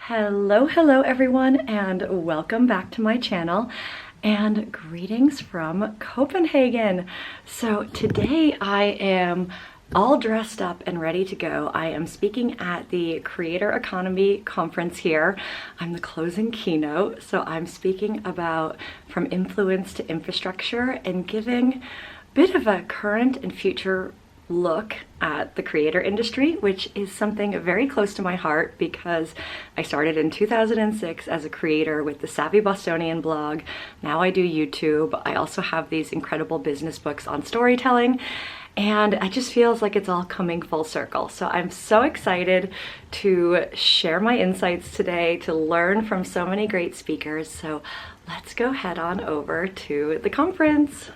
Hello everyone, and welcome back to my channel, and greetings from Copenhagen. So today I am all dressed up and ready to go. I am speaking at the Creator Economy conference here. I'm the closing keynote, so I'm speaking about from influence to infrastructure and giving a bit of a current and future look at the creator industry, which is something very close to my heart because I started in 2006 as a creator with the Savvy Bostonian blog. Now I do YouTube. I also have these incredible business books on storytelling, and it just feels like it's all coming full circle. So I'm so excited to share my insights today, to learn from so many great speakers. So let's go head on over to the conference.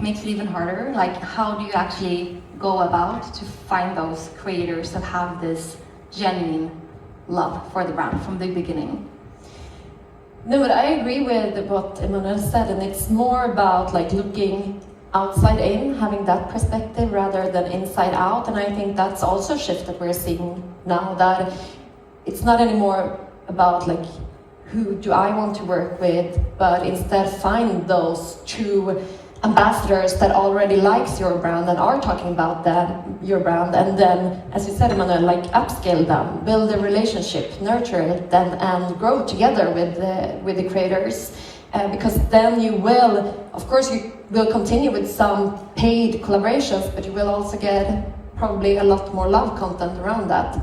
Makes it even harder. Like, how do you actually go about to find those creators that have this genuine love for the brand from the beginning? No, but I agree with what Emmanuel said, and it's more about like looking outside in, having that perspective rather than inside out. And I think that's also a shift that we're seeing now, that it's not anymore about like who do I want to work with, but instead find those true ambassadors that already likes your brand and are talking about your brand, and then, as you said, Emmanuel, like upscale them, build a relationship, nurture it, and grow together with the creators, because then you will, of course, you will continue with some paid collaborations, but you will also get probably a lot more love content around that.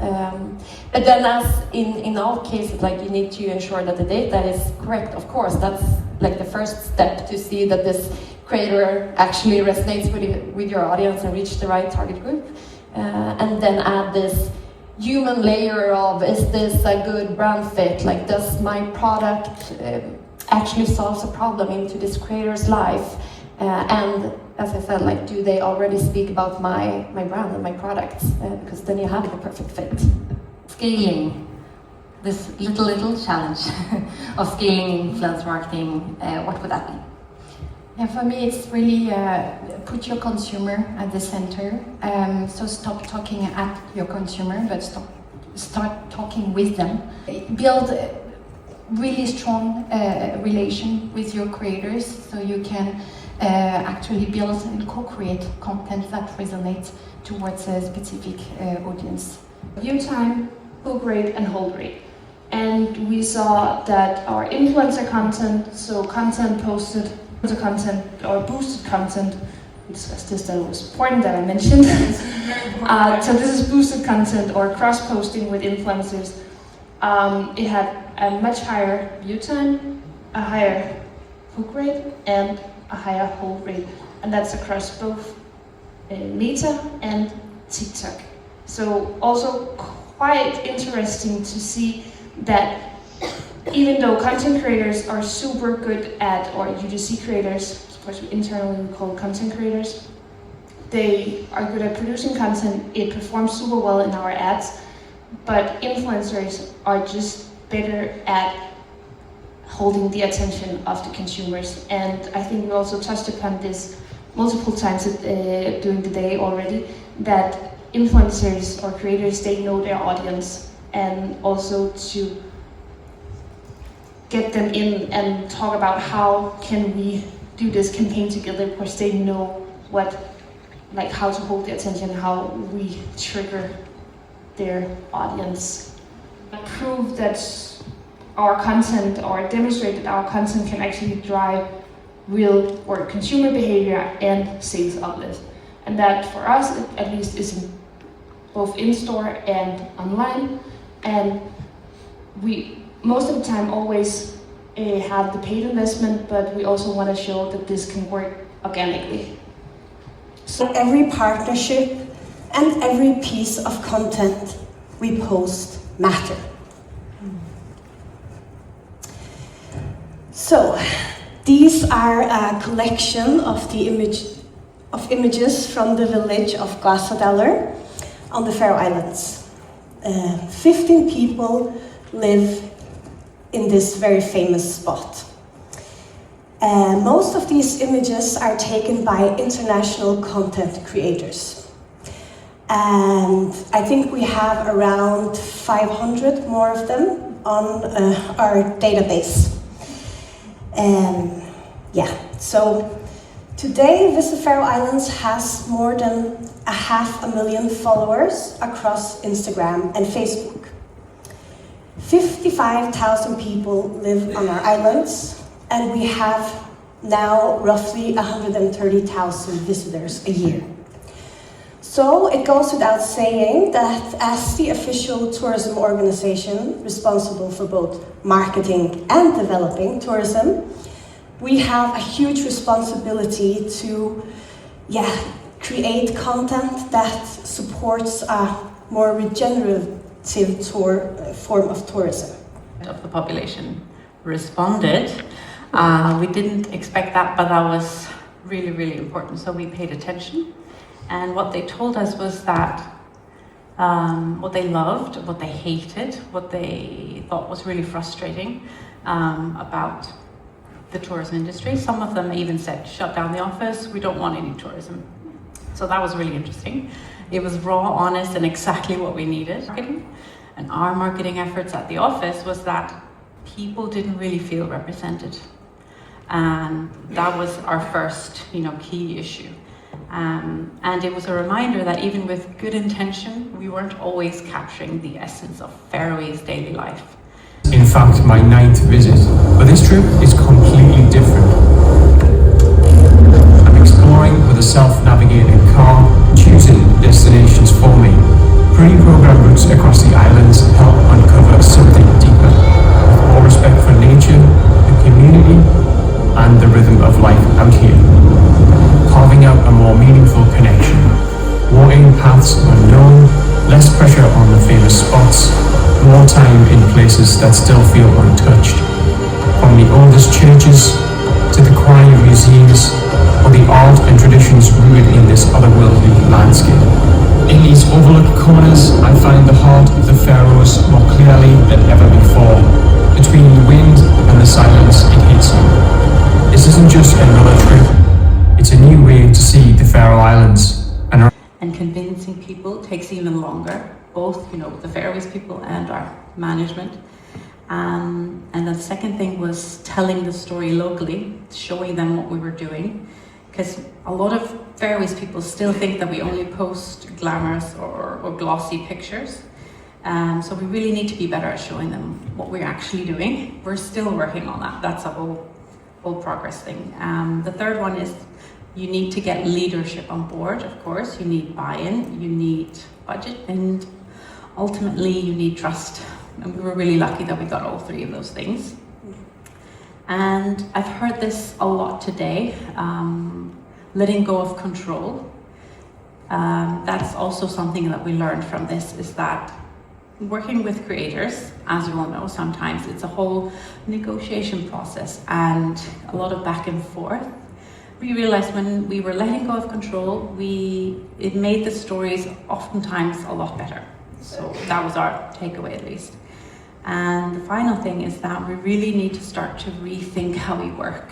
But then, as in all cases, like you need to ensure that the data is correct. Of course, that's like the first step to see that this creator actually resonates with your audience and reach the right target group, and then add this human layer of, is this a good brand fit? Like, does my product actually solve a problem into this creator's life? And as I said, like, do they already speak about my brand and my products? Because then you have the perfect fit. Scaling, this little challenge of scaling influence marketing, what would that be? Yeah, for me, it's really put your consumer at the center. So stop talking at your consumer, but start talking with them. Build a really strong relation with your creators, so you can actually build and co-create content that resonates towards a specific audience. View time, book rate, and hold rate. And we saw that our influencer content, so content posted, the content or boosted content, we discussed this, that was important that I mentioned. So this is boosted content or cross-posting with influencers. It had a much higher view time, a higher hook rate, and a higher hold rate. And that's across both Meta and TikTok. So also quite interesting to see that even though content creators are super good at, or UGC creators, of course internally we call content creators, they are good at producing content, it performs super well in our ads, but influencers are just better at holding the attention of the consumers. And I think we also touched upon this multiple times during the day already, that influencers or creators, they know their audience, and also to get them in and talk about how can we do this campaign together, because they know how to hold the attention, how we trigger their audience. Prove that our content, or demonstrate that our content can actually drive real or consumer behavior and sales uplift. And that for us, at least, is both in-store and online. And we most of the time always have the paid investment, but we also want to show that this can work organically. So every partnership and every piece of content we post matter. So, these are a collection of the images from the village of Glasadaler on the Faroe Islands. 15 people live in this very famous spot. Most of these images are taken by international content creators. And I think we have around 500 more of them on our database. So today Visit Faroe Islands has more than 500,000 followers across Instagram and Facebook. 55,000 people live on our islands, and we have now roughly 130,000 visitors a year. So it goes without saying that as the official tourism organization responsible for both marketing and developing tourism, we have a huge responsibility to create content that supports a more regenerative form of tourism. Of the population responded. We didn't expect that, but that was really, really important. So we paid attention. And what they told us was that what they loved, what they hated, what they thought was really frustrating about the tourism industry. Some of them even said, shut down the office, we don't want any tourism. So that was really interesting. It was raw, honest, and exactly what we needed. And our marketing efforts at the office was that people didn't really feel represented. And that was our first, key issue. And it was a reminder that even with good intention, we weren't always capturing the essence of Faroese daily life. In fact, my 9th visit, but this trip is completely different. I'm exploring with a self-navigating car, choosing destinations for me. Pre-programmed routes across the islands help uncover something deeper, with more respect for nature, the community, and the rhythm of life out here. Carving out a more meaningful connection. Walking paths unknown, less pressure on the famous spots, more time in places that still feel untouched. From the oldest churches to the quiet museums, or the art and traditions rooted in this otherworldly landscape. In these overlooked corners, I find the heart of the Faroes more clearly than ever before. Between the wind and the silence, it hits you. This isn't just another trip. It's a new way to see the Faroe Islands. And convincing people takes even longer, both the Faroese people and our management. And the second thing was telling the story locally, showing them what we were doing. Because a lot of Faroese people still think that we only post glamorous or glossy pictures. So we really need to be better at showing them what we're actually doing. We're still working on that. That's a whole progress thing. The third one is you need to get leadership on board, of course. You need buy-in, you need budget, and ultimately you need trust. And we were really lucky that we got all three of those things. And I've heard this a lot today, letting go of control. That's also something that we learned from this, is that working with creators, as you all know, sometimes it's a whole negotiation process and a lot of back and forth. We realized when we were letting go of control, it made the stories oftentimes a lot better. So that was our takeaway, at least. And the final thing is that we really need to start to rethink how we work.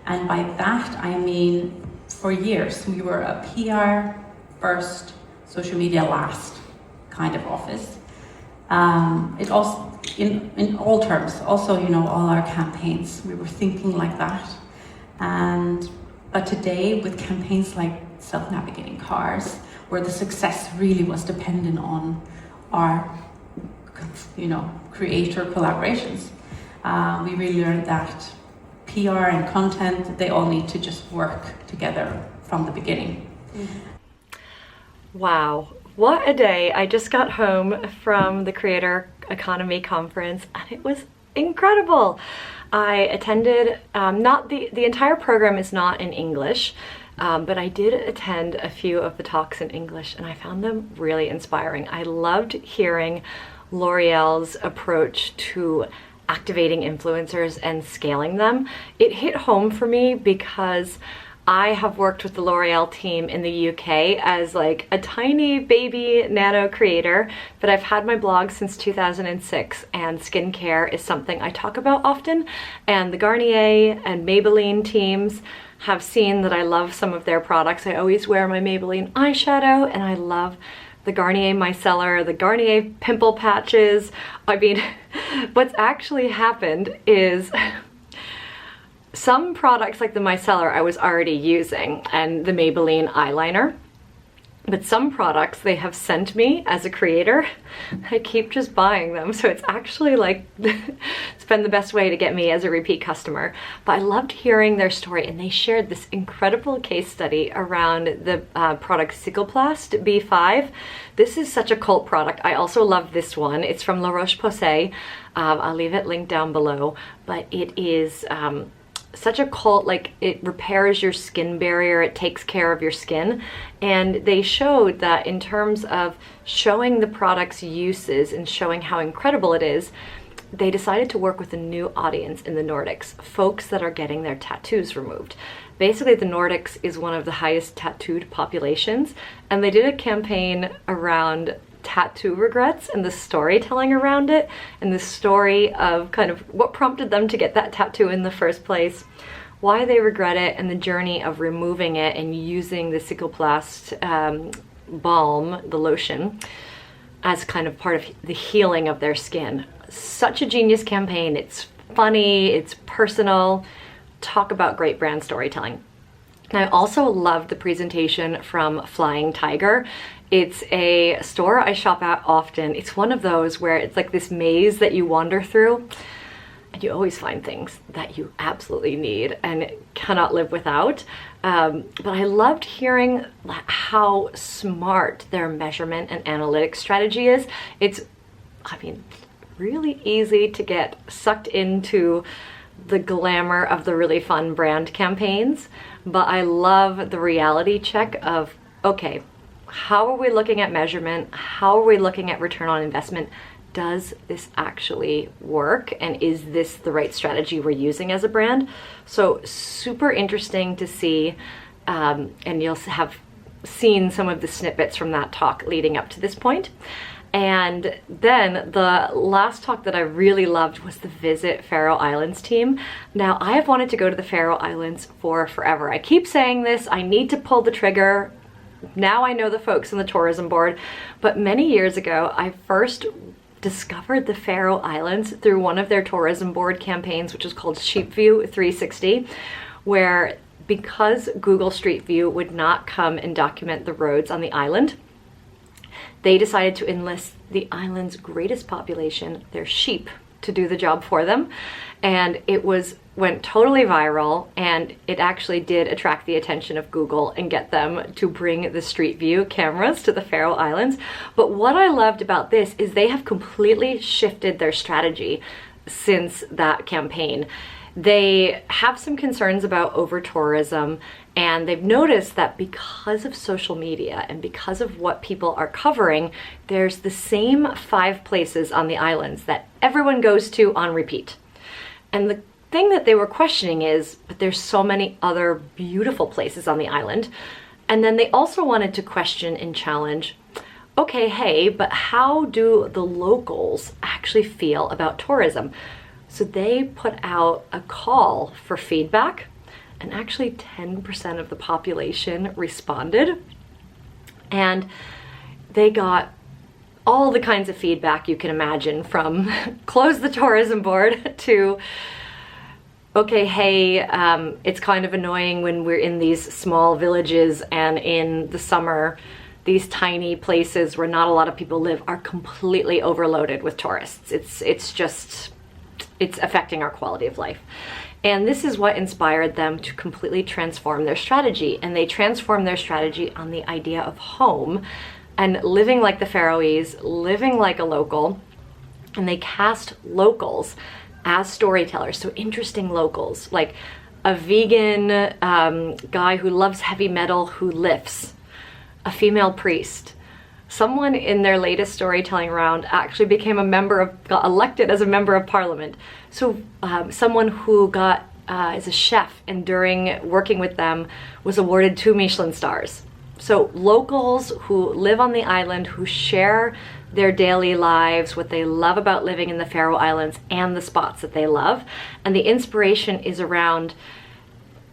And by that, I mean, for years, we were a PR first, social media last kind of office. It also, in all terms, also, all our campaigns, we were thinking like that. But today, with campaigns like self-navigating cars, where the success really was dependent on our, creator collaborations, we really learned that PR and content, they all need to just work together from the beginning. Wow, what a day. I just got home from the Creator Economy Conference and it was incredible. I attended, not the entire program is not in English, but I did attend a few of the talks in English and I found them really inspiring. I loved hearing L'Oréal's approach to activating influencers and scaling them, it hit home for me because I have worked with the L'Oréal team in the UK as like a tiny baby nano creator, but I've had my blog since 2006, and skincare is something I talk about often, and the Garnier and Maybelline teams have seen that I love some of their products. I always wear my Maybelline eyeshadow, and I love the Garnier micellar, the Garnier pimple patches. I mean, what's actually happened is some products like the micellar I was already using, and the Maybelline eyeliner, but some products they have sent me as a creator, I keep just buying them. So it's actually like, it's been the best way to get me as a repeat customer. But I loved hearing their story, and they shared this incredible case study around the product Cicaplast B5. This is such a cult product. I also love this one. It's from La Roche-Posay. I'll leave it linked down below, but it is such a cult, like it repairs your skin barrier, it takes care of your skin. And they showed that in terms of showing the product's uses and showing how incredible it is, they decided to work with a new audience in the Nordics, folks that are getting their tattoos removed. Basically, the Nordics is one of the highest tattooed populations, and they did a campaign around tattoo regrets and the storytelling around it, and the story of kind of what prompted them to get that tattoo in the first place, why they regret it, and the journey of removing it and using the Cicaplast balm, the lotion, as kind of part of the healing of their skin. Such a genius campaign. It's funny, it's personal. Talk about great brand storytelling. And I also loved the presentation from Flying Tiger. It's a store I shop at often. It's one of those where it's like this maze that you wander through, and you always find things that you absolutely need and cannot live without. But I loved hearing how smart their measurement and analytics strategy is. It's, I mean, really easy to get sucked into the glamour of the really fun brand campaigns, but I love the reality check of, okay, how are we looking at measurement? How are we looking at return on investment? Does this actually work? And is this the right strategy we're using as a brand? So super interesting to see, and you'll have seen some of the snippets from that talk leading up to this point. And then the last talk that I really loved was the Visit Faroe Islands team. Now, I have wanted to go to the Faroe Islands for forever. I keep saying this, I need to pull the trigger. Now I know the folks on the tourism board, but many years ago, I first discovered the Faroe Islands through one of their tourism board campaigns, which is called Sheepview 360, where because Google Street View would not come and document the roads on the island, they decided to enlist the island's greatest population, their sheep, to do the job for them. And it went totally viral, and it actually did attract the attention of Google and get them to bring the Street View cameras to the Faroe Islands. But what I loved about this is they have completely shifted their strategy since that campaign. They have some concerns about over-tourism, and they've noticed that because of social media and because of what people are covering, there's the same 5 places on the islands that everyone goes to on repeat. And the thing that they were questioning is, but there's so many other beautiful places on the island. And then they also wanted to question and challenge, okay, hey, but how do the locals actually feel about tourism? So they put out a call for feedback, and actually 10% of the population responded. And they got all the kinds of feedback you can imagine, from close the tourism board to, okay, hey, it's kind of annoying when we're in these small villages and in the summer, these tiny places where not a lot of people live are completely overloaded with tourists. It's affecting our quality of life. And this is what inspired them to completely transform their strategy. And they transformed their strategy on the idea of home and living like the Faroese, living like a local. And they cast locals as storytellers. So interesting locals, like a vegan guy who loves heavy metal who lifts, a female priest, someone in their latest storytelling round actually became a member of, got elected as a member of parliament. So someone who got, is a chef, and during working with them was awarded 2 Michelin stars. So locals who live on the island, who share their daily lives, what they love about living in the Faroe Islands and the spots that they love. And the inspiration is around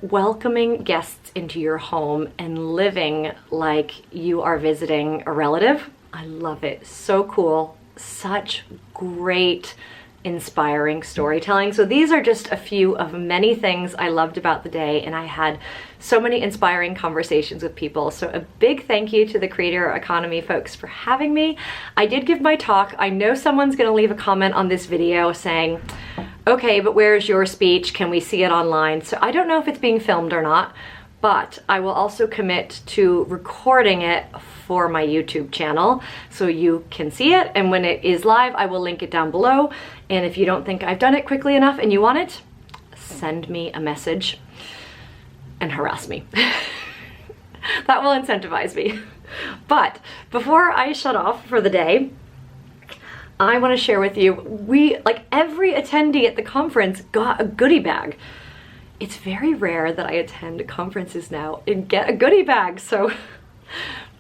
welcoming guests into your home and living like you are visiting a relative. I love it. So cool. Such great, inspiring storytelling. So these are just a few of many things I loved about the day, and I had so many inspiring conversations with people. So a big thank you to the creator economy folks for having me. I did give my talk. I know someone's going to leave a comment on this video saying, okay, but where's your speech? Can we see it online? So I don't know if it's being filmed or not, but I will also commit to recording it for my YouTube channel so you can see it. And when it is live, I will link it down below. And if you don't think I've done it quickly enough and you want it, send me a message and harass me. That will incentivize me. But before I shut off for the day, I want to share with you, like every attendee at the conference got a goodie bag. It's very rare that I attend conferences now and get a goodie bag. So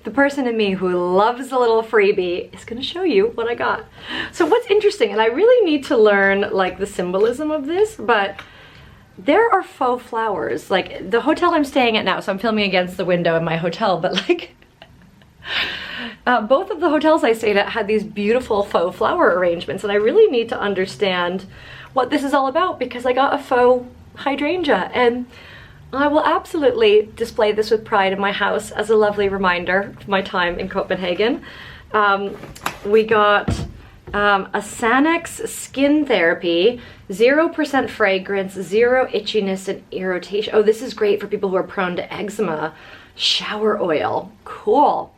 the person in me who loves a little freebie is going to show you what I got. So what's interesting, and I really need to learn like the symbolism of this, but there are faux flowers. Like the hotel I'm staying at now, so I'm filming against the window in my hotel, but like both of the hotels I stayed at had these beautiful faux flower arrangements, and I really need to understand what this is all about because I got a faux hydrangea, and I will absolutely display this with pride in my house as a lovely reminder of my time in Copenhagen. We got a Sanex skin therapy, 0% fragrance, 0 itchiness and irritation. Oh, this is great for people who are prone to eczema. Shower oil, cool.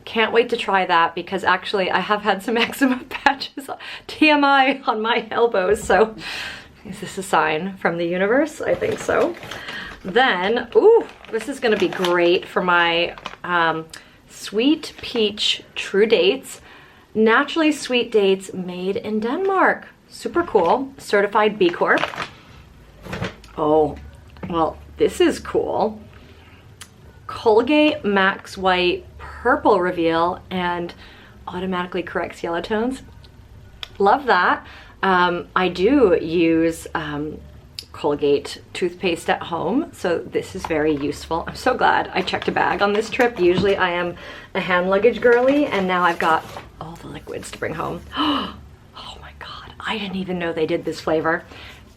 Can't wait to try that because actually I have had some eczema patches, TMI, on my elbows. So is this a sign from the universe? I think so. Then, ooh, this is gonna be great for my sweet peach true dates. Naturally sweet dates made in Denmark. Super cool, certified B Corp. Oh, well, this is cool. Colgate Max White Purple Reveal and automatically corrects yellow tones. Love that. I do use Colgate toothpaste at home, so this is very useful. I'm so glad I checked a bag on this trip. Usually I am a hand luggage girly, and now I've got all the liquids to bring home. Oh my god, I didn't even know they did this flavor.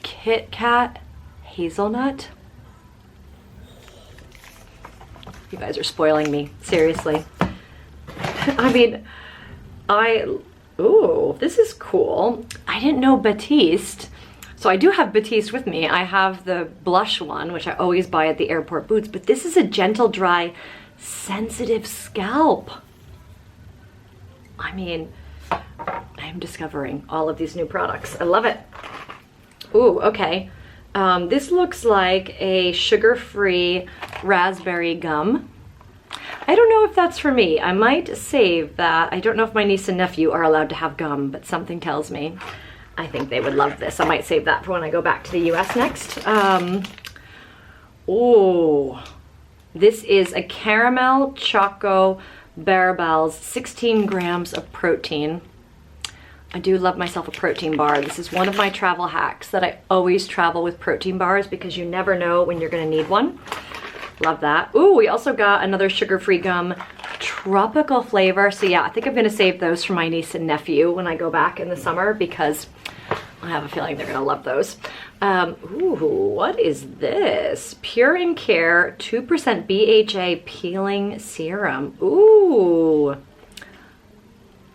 Kit Kat Hazelnut. You guys are spoiling me, seriously. I mean, ooh, this is cool. I didn't know Batiste. So I do have Batiste with me. I have the blush one, which I always buy at the airport booths, but this is a gentle, dry, sensitive scalp. I mean, I am discovering all of these new products. I love it. Ooh, okay. This looks like a sugar-free raspberry gum. I don't know if that's for me. I might save that. I don't know if my niece and nephew are allowed to have gum, but something tells me I think they would love this. I might save that for when I go back to the US next. Oh, this is a caramel choco Barabels, 16 grams of protein. I do love myself a protein bar. This is one of my travel hacks that I always travel with protein bars because you never know when you're gonna need one. Love that. Ooh, we also got another sugar-free gum, tropical flavor. So yeah, I think I'm gonna save those for my niece and nephew when I go back in the summer because I have a feeling they're gonna love those. Ooh, what is this? Pure & Care 2% BHA peeling serum. Ooh,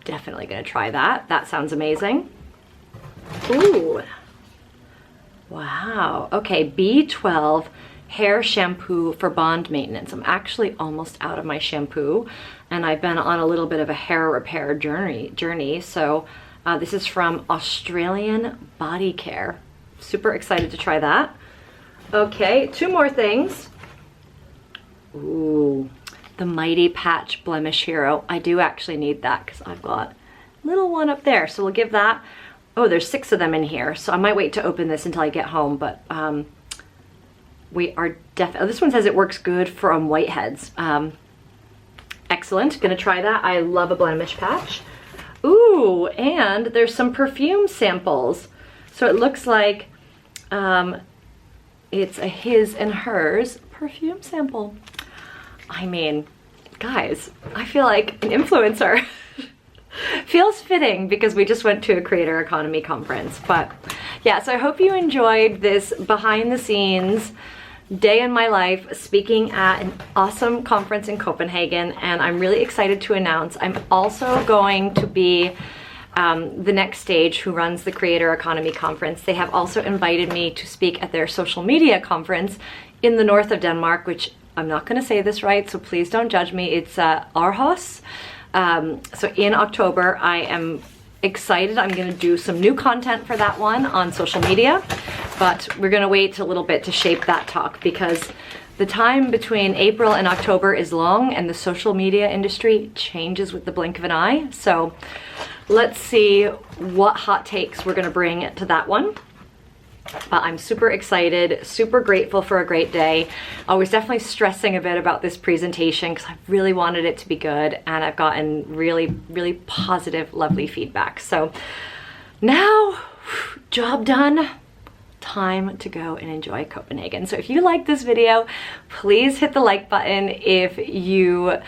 definitely gonna try that. That sounds amazing. Ooh, wow. Okay, B12 hair shampoo for bond maintenance. I'm actually almost out of my shampoo, and I've been on a little bit of a hair repair journey. So this is from Australian Body Care. Super excited to try that. Okay, 2 more things. Ooh, the Mighty Patch Blemish Hero. I do actually need that because I've got a little one up there. So we'll give that, oh, there's 6 of them in here. So I might wait to open this until I get home, but we are definitely, this one says it works good for whiteheads. Excellent, gonna try that. I love a blemish patch. Ooh, and there's some perfume samples. So it looks like it's a his and hers perfume sample. I mean, guys, I feel like an influencer. Feels fitting because we just went to a creator economy conference. But yeah, so I hope you enjoyed this behind the scenes day in my life speaking at an awesome conference in Copenhagen, and I'm really excited to announce I'm also going to be the Next Stage, who runs the Creator Economy Conference. They have also invited me to speak at their social media conference in the north of Denmark, which I'm not going to say this right, so please don't judge me. It's Aarhus. So in October, I am excited. I'm going to do some new content for that one on social media, but we're going to wait a little bit to shape that talk because the time between April and October is long and the social media industry changes with the blink of an eye. So let's see what hot takes we're going to bring to that one. But I'm super excited, super grateful for a great day. I was definitely stressing a bit about this presentation because I really wanted it to be good, and I've gotten really, really positive, lovely feedback. So now, job done. Time to go and enjoy Copenhagen. So if you like this video, please hit the like button. If you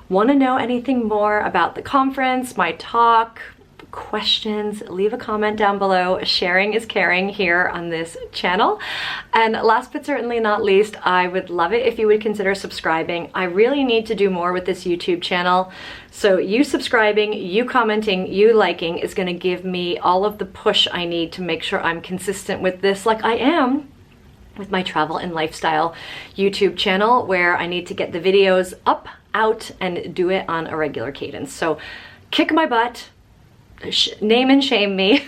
want to know anything more about the conference, my talk, questions, leave a comment down below. Sharing is caring here on this channel. And last but certainly not least, I would love it if you would consider subscribing. I really need to do more with this YouTube channel. So you subscribing, you commenting, you liking is going to give me all of the push I need to make sure I'm consistent with this, like I am with my travel and lifestyle YouTube channel, where I need to get the videos up, out, and do it on a regular cadence. So kick my butt, name and shame me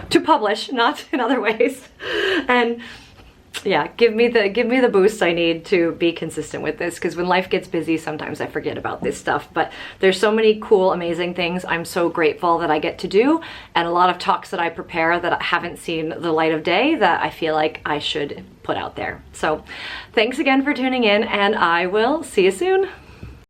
to publish, not in other ways, and yeah, give me the boost I need to be consistent with this, because when life gets busy, sometimes I forget about this stuff. But there's so many cool, amazing things I'm so grateful that I get to do, and a lot of talks that I prepare that haven't seen the light of day that I feel like I should put out there. So thanks again for tuning in, and I will see you soon.